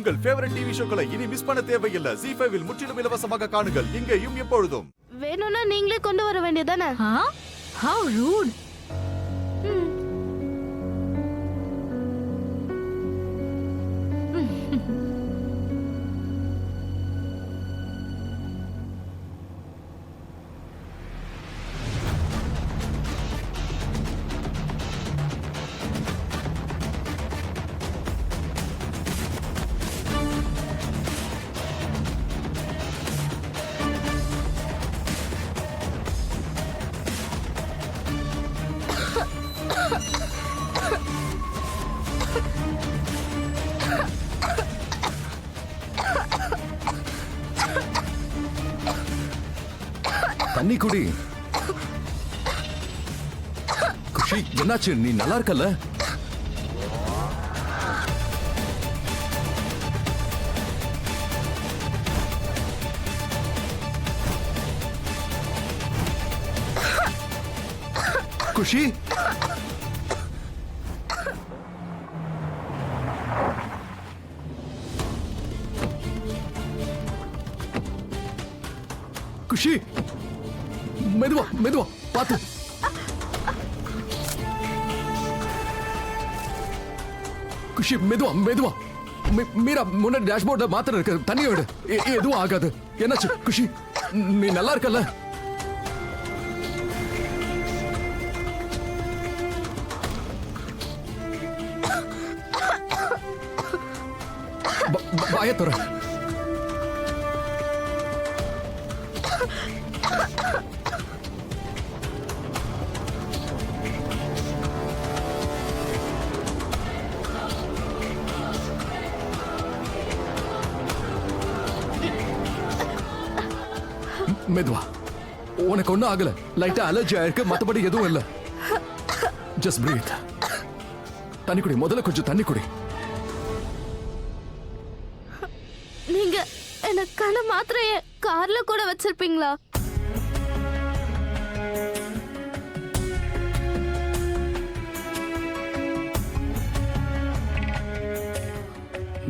உங்கள் favourite TV ஷோக்களை இனி miss பண்ண தேவையில்லை. ஜீ5 இல் முற்றிலும் இலவசமாக காணுங்கள். இங்கேயும் எப்பொழுதும். வேணும்னா நீங்களே கொண்டு வர வேண்டியதானே? How rude. தண்ணி குடி. குஷி, என்னாச்சு? நீ நல்லா இருக்கல? குஷி, குஷி, மெதுவா மெதுவா பாத்து. குஷி, மெதுவா மெதுவா. மீரா முன்னாடி டேஷ்போர்ட்ல மாத்திரம் இருக்கு, தண்ணி விடு. எதுவும் ஆகாது. என்னாச்சு குஷி? நீ நல்லா இருக்கல? வாயத்துற. மெதுவா. உனக்கு ஒண்ணும் ஆகல. லைட்டா அலர்ஜி ஆயிருக்கு, மத்தபடி எதுவும் இல்ல. Just breathe. தண்ணி குடி. முதல்ல கொஞ்சம் தண்ணி குடி. நீங்க எனக்கான மாத்திரைய கார்ல கூட வச்சிருப்பீங்களா?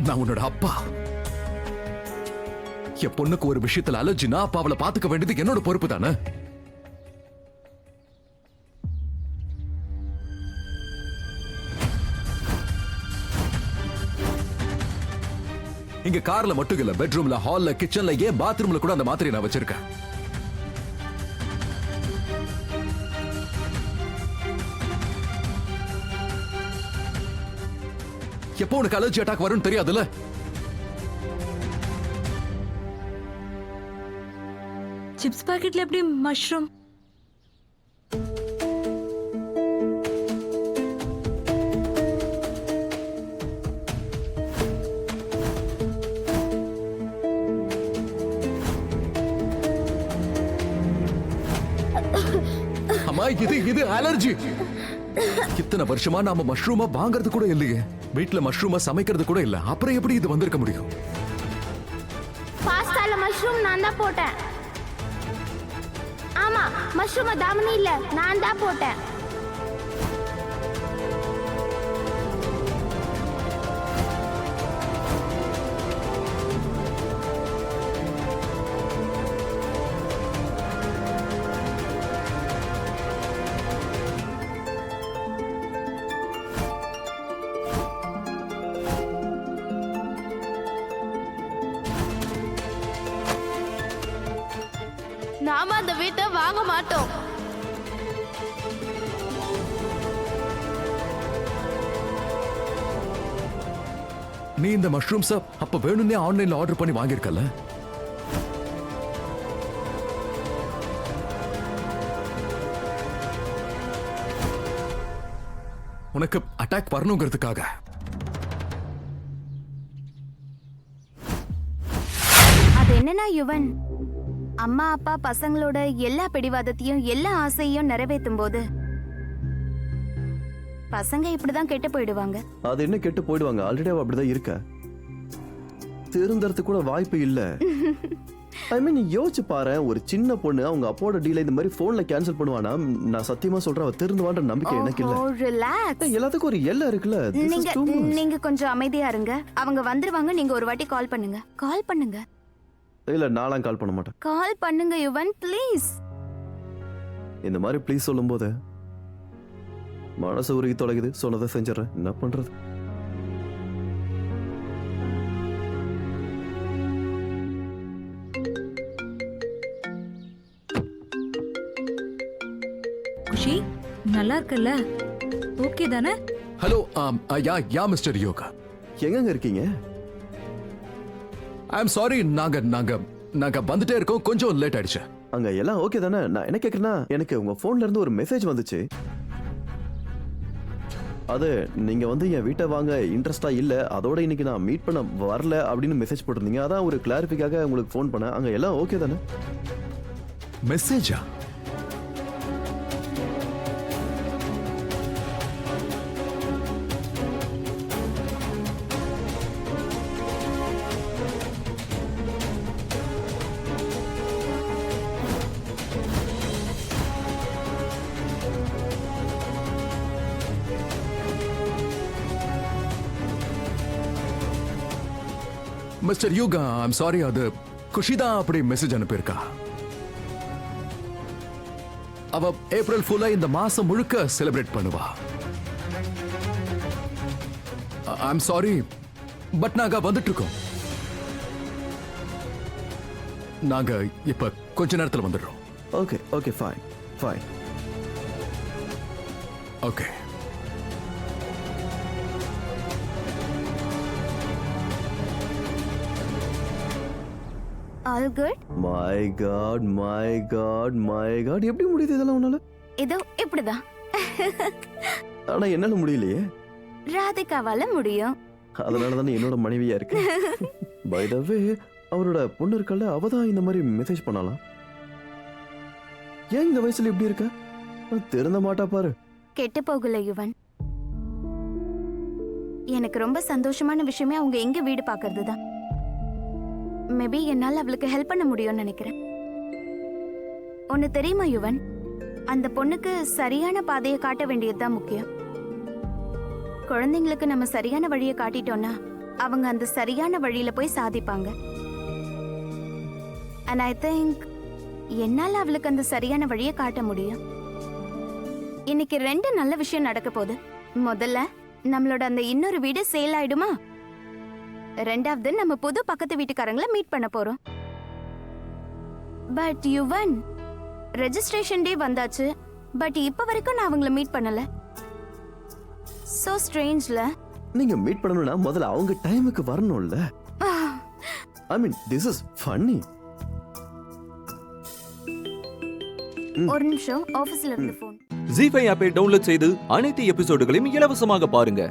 நான் உன்னோட அப்பா. என் பொண்ணுக்கு ஒரு விஷயத்துல அலர்ஜினா அப்ப அவளை பாத்துக்க வேண்டியது என்னோட பொறுப்பு தானே? இங்க கார்ல மட்டும் இல்ல, பெட்ரூம்ல, ஹால்ல, கிச்சன்ல, ஏன் பாத்ரூம்ல கூட அந்த மாத்திரையை நான் வச்சிருக்கேன். எப்போ உனக்கு அலர்ஜி அட்டாக் வரும்னு தெரியாதுல்ல? சிப்ஸ் பாக்கெட்ல எப்படி மஷ்ரூம்? அம்மா, இது அலர்ஜி. இத்தனை வருஷமா நாம மஷ்ரூமா வாங்குறது கூட இல்லையே. வீட்டுல மஷ்ரூமா சமைக்கிறது கூட இல்ல. அப்புறம் எப்படி இது வந்திருக்க முடியும்? பாஸ்தால மஷ்ரூம் நான் தான் போட்டேன். ஆமா, மஷ்ரூம் தாமனி இல்ல, நான் தான் போட்டேன். நாம அந்த வீட்டை வாங்க மாட்டோம். நீ இந்த மஷ்ரூம்ஸ் அப்ப வேணும்னே ஆன்லைன்ல ஆர்டர் பண்ணி வாங்கியிருக்கல? உனக்கு அட்டாக் வரணுங்கிறதுக்காக. அது என்னன்னா யுவன், அம்மா அப்பா பசங்களோட எல்லா பிடிவாதத்தையும் எல்லா ஆசையும் நிறைவேற்றும் போது பசங்க இப்படிதான் கெட்டு போயிடுவாங்க. அது என்ன கெட்டு போயிடுவாங்க? ஆல்ரெடி அவ அப்படிதான் இருக்க. திருந்தறதுக்கு கூட வாய்ப்பு இல்ல. ஐ மீன் நீ யோசிச்சு பாரு, ஒரு சின்ன பொண்ணு அவங்க அப்போட டீல இந்த மாதிரி போன்ல கேன்சல் பண்ணுவானா? நான் சத்தியமா சொல்றேன், அவ திருந்துவான்ற நம்பிக்கை எனக்கு இல்ல. ரிலாக்ஸ். எல்லாத்துக்கும் ஒரு எல்லை இருக்குல்ல. This is நீங்க too much. நீங்க கொஞ்சம் அமைதியா இருங்க. அவங்க வந்துருவாங்க. நீங்க ஒரு வாட்டி கால் பண்ணுங்க. கால் பண்ணுங்க. இல்ல நான்லாம் கால் பண்ண மாட்டேன். கால் பண்ணுங்க யுவன் ப்ளீஸ். இந்த மாதிரி ப்ளீஸ் சொல்லும்போது மனசு உருகி தொலைக்குது. சொன்னதை செஞ்சிடறேன், என்ன பண்றது? குஷி நல்லா இருக்கல்ல? ஓகே தானே? ஹலோ யா மிஸ்டர் யோகா. எங்கங்க இருக்கீங்க? ஐ எம் சாரி, நாங்க நாங்க நாங்க வந்துட்டே இருக்கோம், கொஞ்சம் லேட் ஆயிடுச்சு. அங்க எல்லாம் ஓகே தானே? நான் என்ன கேக்குறேன்னா, எனக்கு உங்க போன்ல இருந்து ஒரு மெசேஜ் வந்துச்சு. அது நீங்க வந்து என் வீட்டை வாங்க இன்ட்ரெஸ்டா இல்ல, அதோட இன்னைக்கு நான் மீட் பண்ண வரல அப்படின்னு மெசேஜ் போட்டிருந்தீங்க. அதான் ஒரு கிளாரிஃபிக்காக உங்களுக்கு ஃபோன் பண்ணேன். அங்க எல்லாம் ஓகே தானே? மெசேஜா? மிஸ்டர் யூகா, ஐம் சாரி, அது குஷி தான் அப்படி மெசேஜ் அனுப்பியிருக்கா. அவ ஏப்ரல் ஃபுல்லா இந்த மாசம் முழுக்க செலிப்ரேட் பண்ணுவா. ஐம் சாரி, பட் நாங்க வந்துட்டு இருக்கோம். நாங்க இப்ப கொஞ்ச நேரத்துல வந்துடுறோம். Okay okay fine fine. Okay. All good. My God my God my God, எப்படி முடியுது இதெல்லாம் உன்னால? இதோ இப்படிதான். ஆனா என்னால முடியலையே. ராதிகாவால முடியும். அதனால தானே என்னோட மனைவியா இருக்கு. பை த வே, அவரோட பொண்ணு இருக்கல, அவ தான் இந்த மாதிரி மெசேஜ் பண்ணலாம். ஏன் இந்த வயசுல இப்படி இருக்க? திருந்த மாட்டா பாரு. கெட்டு போகல யுவன். எனக்கு ரொம்ப சந்தோஷமான விஷயமே அவங்க எங்க வீடு பாக்குறது தான். மேபி என்னால அவளுக்கு ஹெல்ப் பண்ண முடியும்னு நினைக்கிறேன். ஒன்னு தெரியுமா யுவன், அந்த பொண்ணுக்கு சரியான பாதையை காட்ட வேண்டியதுதான் முக்கியம். குழந்தைங்களுக்கு நம்ம சரியான வழியை காட்டிட்டோம்னா அவங்க அந்த சரியான வழியில போய் சாதிப்பாங்க. அண்ட் ஐ திங்க் என்னால அவளுக்கு அந்த சரியான வழியை காட்ட முடியும். இன்னைக்கு 2 நல்ல விஷயம் நடக்க போகுது. முதல்ல நம்மளோட அந்த இன்னொரு வீடு சேல் ஆயிடுமா? 2வது நம்ம புது பக்கத்து வீட்டுக்காரங்களை மீட் பண்ண போறோம். பட் யுவன், ரெஜிஸ்ட்ரேஷன் டே வந்தாச்சு, பட் இப்ப வரைக்கும் நான் அவங்கள மீட் பண்ணல. சோ ஸ்ட்ரேஞ்ச்ல. நீங்க மீட் பண்ணணும்னா முதல்ல அவங்க டைமுக்கு வரணும்ல. ஐ மீன் திஸ் இஸ் ஃபன்னி. ஒரு நிமிஷம், ஆபீஸ்ல இருந்து போன். ஜீ5 ஆப்பை டவுன்லோட் செய்து அனைத்து எபிசோடுகளையும் இலவசமாக பாருங்க.